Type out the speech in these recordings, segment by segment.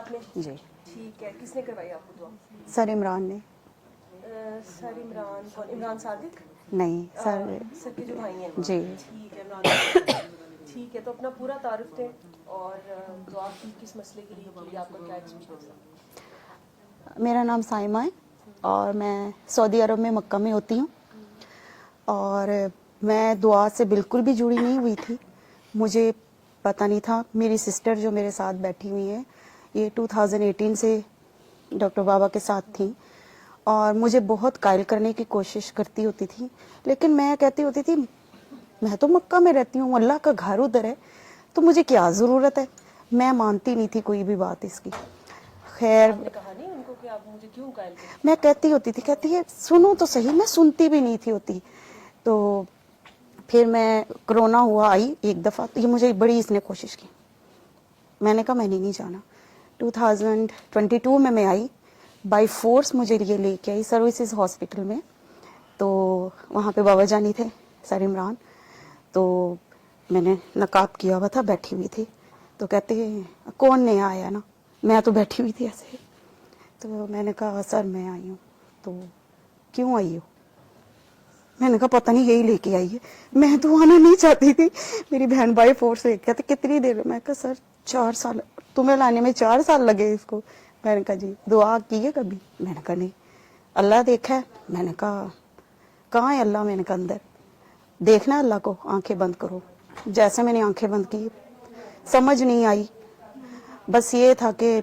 آپ نے جی ٹھیک ہے. کس نے کروائی آپ کو دعا؟ سر عمران نے. سر عمران کون؟ عمران صادق؟ نہیں سر کے جو بھائی ہیں. جی ٹھیک ہے عمران. ٹھیک ہے, تو اپنا پورا تعارف دیں اور دعا کی کس مسئلے کے لیے آپ کا کیا ایکسپیرینس ہے؟ میرا نام سائمہ ہے اور میں سعودی عرب میں مکہ میں ہوتی ہوں, اور میں دعا سے بالکل بھی جڑی نہیں ہوئی تھی. مجھے پتہ نہیں تھا. میری سسٹر جو میرے ساتھ بیٹھی ہوئی ہیں یہ 2018 سے ڈاکٹر بابا کے ساتھ تھیں, اور مجھے بہت قائل کرنے کی کوشش کرتی ہوتی تھی, لیکن میں کہتی ہوتی تھی میں تو مکہ میں رہتی ہوں, اللہ کا گھر ادھر ہے, تو مجھے کیا ضرورت ہے. میں مانتی نہیں تھی کوئی بھی بات اس کی. خیر آپ نے کہا نہیں ان کو کہ آپ مجھے کیوں قائل کریں؟ میں کہتی ہوتی تھی, کہتی ہے سنو تو صحیح. میں سنتی بھی نہیں تھی ہوتی. تو پھر میں کرونا ہوا آئی ایک دفعہ, تو یہ مجھے بڑی اس نے کوشش کی. میں نے کہا میں نہیں جانا. 2022 میں آئی, بائی فورس مجھے یہ لے کے آئی سروسز ہاسپٹل میں. تو وہاں پہ بابا جانی تھے, سر عمران. تو میں نے نقاب کیا ہوا تھا, بیٹھی ہوئی تھی. تو کہتے ہیں کون نیا آیا نا, میں تو بیٹھی ہوئی تھی ایسے. تو میں نے کہا سر میں آئی ہوں. تو کیوں آئی ہو؟ میں نے کہا پتہ نہیں یہی لے کے آئی ہے. میں تو آنا نہیں چاہتی تھی. میری بہن بھائی فورس سے کہتے کتنی دیر. میں کہا سر 4 سال, تمہیں لانے میں 4 سال لگے اس کو. میں نے کہا جی دعا کی ہے کبھی؟ میں نے کہا نہیں. اللہ دیکھا ہے؟ میں نے کہا کہاں ہے اللہ؟ میں نے کہا اندر. دیکھنا اللہ کو, آنکھیں بند کرو. جیسے میں نے آنکھیں بند کی سمجھ نہیں آئی, بس یہ تھا کہ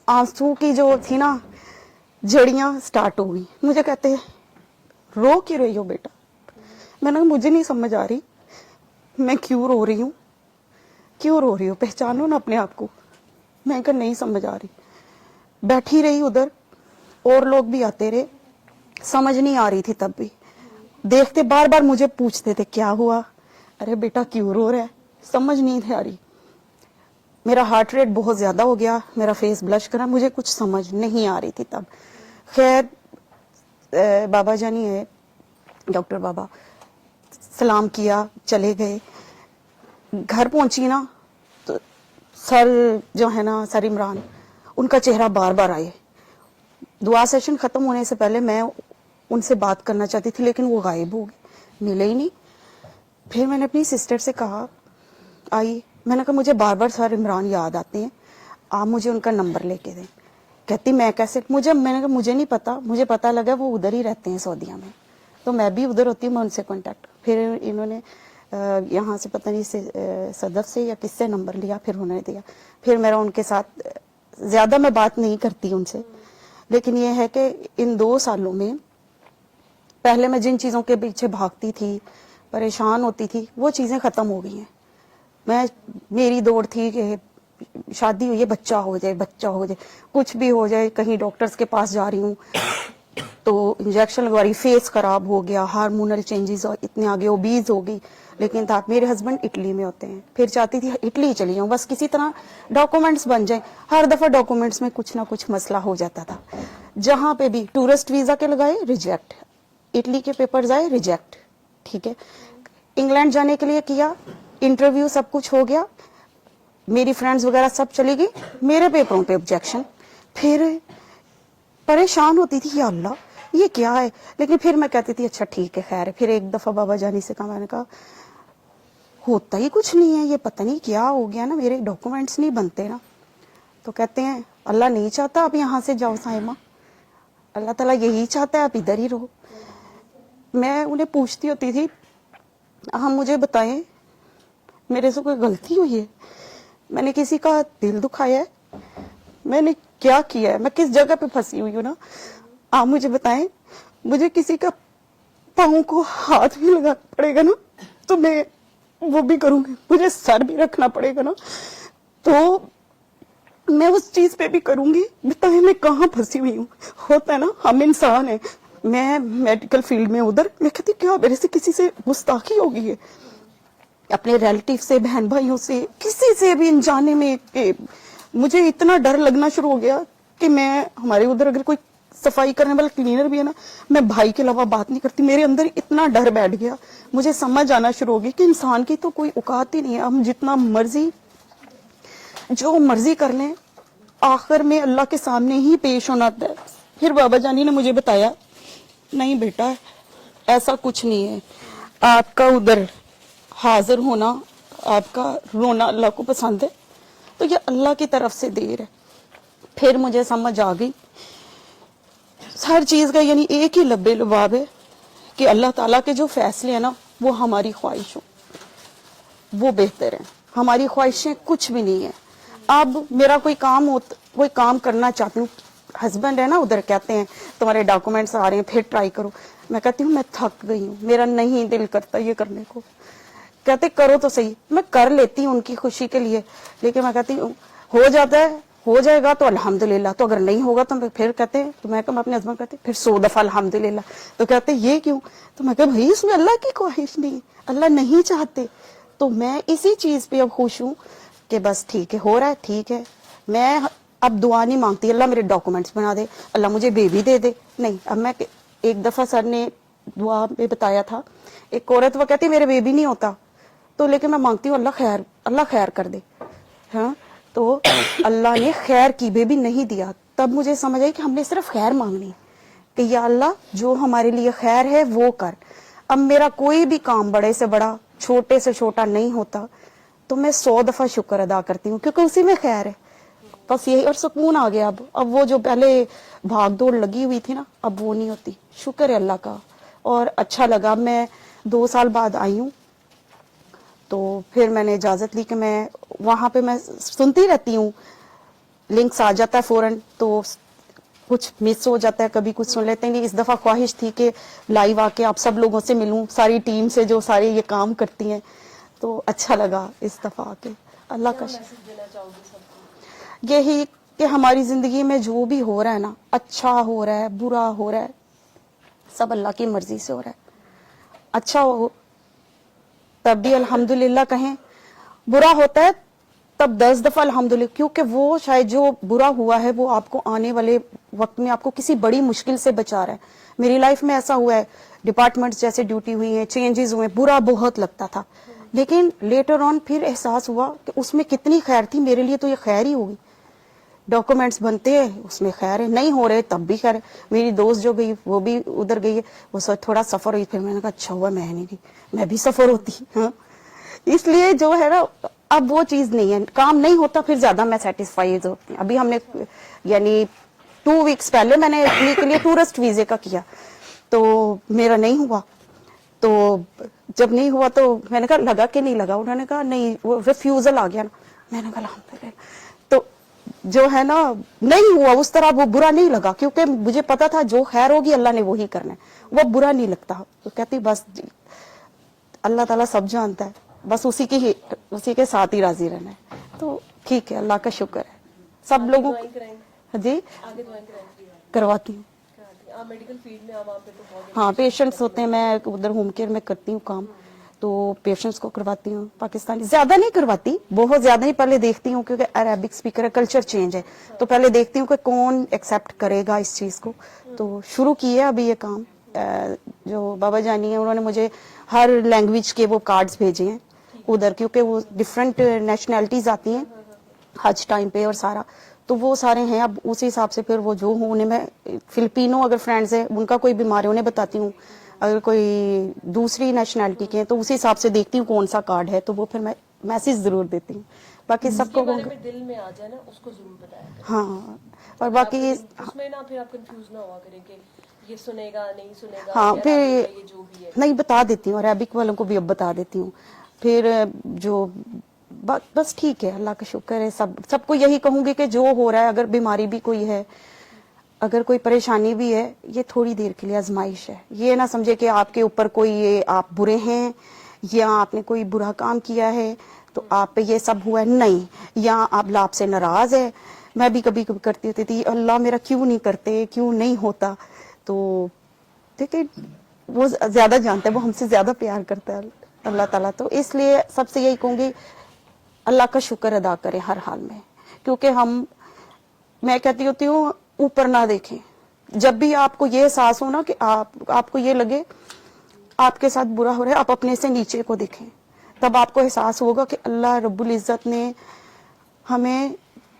آنسو کی جو تھی نا جڑیاں سٹارٹ ہو گئی. مجھے کہتے ہیں رو کیوں رہی ہو بیٹا؟ میں نے کہا مجھے نہیں سمجھ آ رہی میں کیوں رو رہی ہوں, کیوں رو رہی ہوں, پہچانو نا اپنے آپ کو. میں کہا نہیں سمجھ آ رہی. بیٹھی رہی ادھر, اور لوگ بھی آتے رہے, سمجھ نہیں آ رہی تھی تب بھی. دیکھتے بار بار مجھے پوچھتے تھے کیا ہوا, ارے بیٹا کیوں رو رہا ہے, سمجھ نہیں تھی آ رہی. میرا ہارٹ ریٹ بہت زیادہ ہو گیا, میرا فیس بلش کرا, مجھے کچھ سمجھ نہیں آ رہی تھی تب. خیر بابا جانی ہے ڈاکٹر بابا, سلام کیا, چلے گئے. گھر پہنچی نا تو سر جو ہے نا سر عمران, ان کا چہرہ بار بار آئے. دعا سیشن ختم ہونے سے پہلے میں ان سے بات کرنا چاہتی تھی, لیکن وہ غائب ہو گئے, ملے ہی نہیں. پھر میں نے اپنی سسٹر سے کہا, آئی, میں نے کہا مجھے بار بار سر عمران یاد آتے ہیں, آپ مجھے ان کا نمبر لے کے دیں. کہتی میں کیسے, میں نے کہا مجھے نہیں پتا, مجھے پتا لگا وہ ادھر ہی رہتے ہیں سعودیہ میں, تو میں بھی ادھر ہوتی ہوں, میں ان سے کانٹیکٹ. پھر انہوں نے یہاں سے پتہ نہیں صدف سے یا کس سے نمبر لیا, پھر انہوں نے دیا. پھر میرا ان کے ساتھ زیادہ میں بات نہیں کرتی ان سے, لیکن یہ ہے کہ ان 2 سالوں میں پہلے میں جن چیزوں کے پیچھے بھاگتی تھی, پریشان ہوتی تھی, وہ چیزیں ختم ہو گئی ہیں. میری دوڑ تھی کہ شادی ہوئی ہے, بچہ ہو جائے, بچہ ہو جائے, کچھ بھی ہو جائے. کہیں ڈاکٹرز کے پاس جا رہی ہوں تو انجیکشن لگوا رہی, فیس خراب ہو گیا, ہارمونل چینجز اتنے آگے, اوبیز ہو گئی. لیکن تھا میرے ہسبینڈ اٹلی میں ہوتے ہیں, پھر چاہتی تھی اٹلی چلی جاؤں, بس کسی طرح ڈاکومنٹس بن جائیں. ہر دفعہ ڈاکومنٹس میں کچھ نہ کچھ مسئلہ ہو جاتا تھا. جہاں پہ بھی ٹورسٹ ویزا کے لگائے ریجیکٹ, اٹلی کے پیپرز آئے ریجیکٹ, ٹھیک ہے. انگلینڈ جانے کے لیے کیا, انٹرویو سب کچھ ہو گیا, میری فرینڈز وغیرہ سب چلی گئی, میرے پیپروں پہ آبجیکشن. پھر پریشان ہوتی تھی یا اللہ یہ کیا ہے, لیکن پھر میں کہتی تھی اچھا ٹھیک ہے خیر. پھر ایک دفعہ بابا جانی سے کہا, میں نے کہا ہوتا ہی کچھ نہیں ہے, یہ پتہ نہیں کیا ہو گیا نا, میرے ڈاکومنٹس نہیں بنتے نا. تو کہتے ہیں اللہ نہیں چاہتا آپ یہاں سے جاؤ سائمہ, اللہ تعالیٰ یہی چاہتا ہے آپ ادھر ہی رہو. میں انہیں پوچھتی ہوتی تھی ہم مجھے بتائیں میرے سے کوئی غلطی ہوئی ہے, میں نے کسی کا دل دکھایا ہے, میں نے کیا کیا ہے, میں کس جگہ پہ پھنسی ہوئی ہوں نا, آپ مجھے بتائیں. مجھے کسی کا پاؤں کو ہاتھ بھی لگانا پڑے گا نا تو میں وہ بھی کروں گی, مجھے سر بھی رکھنا پڑے گا نا تو میں اس چیز پہ بھی کروں گی. بتائیں میں کہاں پھنسی ہوئی ہوں. ہوتا ہے نا ہم انسان ہیں. میں میڈیکل فیلڈ میں ادھر, میں کہتی کیا میرے سے کسی سے گستاخی ہو گئی ہے, اپنے ریلیٹیو سے, بہن بھائیوں سے, کسی سے بھی انجانے میں. مجھے اتنا ڈر لگنا شروع ہو گیا کہ میں ہمارے ادھر اگر کوئی صفائی کرنے والا کلینر بھی ہے نا, میں بھائی کے علاوہ بات نہیں کرتی. میرے اندر اتنا ڈر بیٹھ گیا, مجھے سمجھ آنا شروع ہو گئی کہ انسان کی تو کوئی اوقات ہی نہیں ہے. ہم جتنا مرضی جو مرضی کر لیں, آخر میں اللہ کے سامنے ہی پیش ہونا تھا. پھر بابا جانی نے مجھے بتایا نہیں بیٹا ایسا کچھ نہیں ہے, آپ کا ادھر حاضر ہونا, آپ کا رونا اللہ کو پسند ہے, تو یہ اللہ کی طرف سے دیر ہے. پھر مجھے سمجھ آ گئی ہر چیز کا یعنی ایک ہی لبے لباب ہے کہ اللہ تعالیٰ کے جو فیصلے ہیں نا وہ ہماری خواہش ہو وہ بہتر ہے, ہماری خواہشیں کچھ بھی نہیں ہے. اب میرا کوئی کام کرنا چاہتی ہوں, ہسبینڈ ہے نا ادھر کہتے ہیں تمہارے ڈاکومنٹس آ رہے ہیں پھر ٹرائی کرو, میں کہتی ہوں میں تھک گئی ہوں, میرا نہیں دل کرتا یہ کرنے کو. کہتے کرو تو صحیح, میں کر لیتی ہوں ان کی خوشی کے لیے, لیکن میں کہتی ہوں ہو جاتا ہے ہو جائے گا تو الحمدللہ, تو اگر نہیں ہوگا تو پھر کہتے ہیں, تو میں اپنے ہسبینڈ کہتے پھر 100 دفعہ الحمدللہ, تو کہتے یہ کیوں, تو میں کہ بھائی اس میں اللہ کی خواہش نہیں, اللہ نہیں چاہتے. تو میں اسی چیز پہ اب خوش ہوں کہ بس ٹھیک ہے ہو رہا ہے ٹھیک ہے. میں اب دعا نہیں مانگتی اللہ میرے ڈاکومنٹس بنا دے, اللہ مجھے بیبی دے دے, نہیں. اب میں ایک دفعہ سر نے دعا میں بتایا تھا, ایک عورت وہ کہتی میرے بیبی نہیں ہوتا, تو لیکن میں مانگتی ہوں اللہ خیر کر دے. ہاں تو اللہ نے خیر کی, بیبی نہیں دیا. تب مجھے سمجھ آئی کہ ہم نے صرف خیر مانگنی کہ یا اللہ جو ہمارے لیے خیر ہے وہ کر. اب میرا کوئی بھی کام بڑے سے بڑا چھوٹے سے چھوٹا نہیں ہوتا تو میں 100 دفعہ شکر ادا کرتی ہوں کیونکہ اسی میں خیر ہے. بس یہی, اور سکون آ گیا. اب وہ جو پہلے بھاگ دوڑ لگی ہوئی تھی نا اب وہ نہیں ہوتی, شکر ہے اللہ کا. اور اچھا لگا, میں 2 سال بعد آئی ہوں تو پھر میں نے اجازت لی کہ میں وہاں پہ میں سنتی رہتی ہوں, لنکس آ جاتا ہے فوراً تو کچھ مس ہو جاتا ہے, کبھی کچھ سن لیتے ہیں. اس دفعہ خواہش تھی کہ لائیو آ کے آپ سب لوگوں سے ملوں, ساری ٹیم سے جو سارے یہ کام کرتی ہیں, تو اچھا لگا اس دفعہ آ کے. اللہ کا میسج دینا چاہو گے سب کو؟ یہی کہ ہماری زندگی میں جو بھی ہو رہا ہے نا, اچھا ہو رہا ہے برا ہو رہا ہے, سب اللہ کی مرضی سے ہو رہا ہے. اچھا ہو تب بھی الحمدللہ کہیں, برا ہوتا ہے تب 10 دفعہ الحمدللہ, کیونکہ وہ شاید جو برا ہوا ہے وہ آپ کو آنے والے وقت میں آپ کو کسی بڑی مشکل سے بچا رہا ہے. میری لائف میں ایسا ہوا ہے, ڈپارٹمنٹس جیسے ڈیوٹی ہوئی ہیں, چینجز ہوئے, برا بہت لگتا تھا, لیکن لیٹر آن پھر احساس ہوا کہ اس میں کتنی خیر تھی, میرے لیے تو یہ خیر ہی ہوگی. ڈاکومنٹس بنتے ہیں اس میں خیر ہے, نہیں ہو رہے تب بھی خیر ہے. میری دوست جو گئی وہ بھی ادھر گئی ہے, وہ تھوڑا سفر ہوئی, پھر میں نے کہا اچھا ہوا میں نہیں گئی, میں بھی سفر ہوتی. ہاں اس لیے جو ہے نا اب وہ چیز نہیں ہے, کام نہیں ہوتا پھر زیادہ میں سیٹسفائیڈ ہوتی ہوں. ابھی ہم نے یعنی 2 ویکس پہلے میں نے اپنے کے لیے ٹورسٹ ویزے کا کیا تو میرا نہیں ہوا, تو جب نہیں ہوا تو میں نے کہا لگا کہ نہیں لگا, انہوں نے کہا نہیں وہ ریفیوزل آ گیا نا. میں نے کہا الحمدللہ. تو جو ہے نا نہیں ہوا اس طرح, وہ برا نہیں لگا کیونکہ مجھے پتا تھا جو خیر ہوگی اللہ نے وہی کرنا ہے, وہ برا نہیں لگتا. تو کہتی بس اللہ تعالیٰ سب جانتا ہے, بس اسی کے ساتھ ہی راضی رہنا ہے. تو ٹھیک ہے اللہ کا شکر ہے. سب لوگوں دعائیں کرائیں جی آگے دعائیں کرائیں کرواتی ہوں. آپ میڈیکل فیلڈ میں عوام پہ تو بہت ہاں پیشنٹس ہوتے ہیں, میں ادھر ہوم کیئر میں کرتی ہوں کام, تو پیشنٹس کو کرواتی ہوں. پاکستانی زیادہ نہیں کرواتی, بہت زیادہ نہیں, پہلے دیکھتی ہوں کیونکہ عربک اسپیکر ہے, کلچر چینج ہے, تو پہلے دیکھتی ہوں کہ کون ایکسیپٹ کرے گا اس چیز کو. تو شروع کیے ابھی یہ کام. جو بابا جانی ہیں انہوں نے مجھے ہر لینگویج کے وہ کارڈز بھیجے ہیں ادھر, کیونکہ وہ ڈفرینٹ نیشنلٹیز آتی ہیں حج ٹائم پہ اور سارا, تو وہ سارے ہیں. اب اسی حساب سے پھر وہ جو ہوں انہیں میں فلپینو اگر فرینڈز ہیں ان کا کوئی بیمار ہے انہیں بتاتی ہوں, اگر کوئی دوسری نیشنلٹی کے ہیں تو اسی حساب سے دیکھتی ہوں کون سا کارڈ ہے, تو وہ پھر میں میسج ضرور دیتی ہوں. باقی سب کو بارے میں دل میں آ جائے نا اس کو ضرور بتایا کریں. ہاں, اور اگر آپ باقی اس میں نا پھر آپ کنفیوز نہ ہوا کریں کہ یہ سنے گا نہیں سنے گا, ہاں یہ پھر عربک ہے یہ جو بھی ہے. نہیں بتا دیتی ہوں, عربک والوں کو بھی اب بتا دیتی ہوں. پھر جو بس ٹھیک ہے اللہ کا شکر ہے. سب کو یہی کہوں گی کہ جو ہو رہا ہے, اگر بیماری بھی کوئی ہے, اگر کوئی پریشانی بھی ہے, یہ تھوڑی دیر کے لیے آزمائش ہے. یہ نہ سمجھے کہ آپ کے اوپر کوئی آپ برے ہیں یا آپ نے کوئی برا کام کیا ہے تو آپ پہ یہ سب ہوا ہے, نہیں, یا آپ آپ سے ناراض ہے. میں بھی کبھی کبھی کرتی ہوتی تھی اللہ میرا کیوں نہیں کرتے, کیوں نہیں ہوتا. تو دیکھیں وہ زیادہ جانتا ہے, وہ ہم سے زیادہ پیار کرتا ہے اللہ تعالیٰ. تو اس لیے سب سے یہی کہوں گی اللہ کا شکر ادا کریں ہر حال میں, کیونکہ میں کہتی ہوتی ہوں اوپر نہ دیکھیں. جب بھی آپ کو یہ احساس ہو نا کہ آپ کو یہ لگے آپ کے ساتھ برا ہو رہا ہے, آپ اپنے سے نیچے کو دیکھیں, تب آپ کو احساس ہوگا کہ اللہ رب العزت نے ہمیں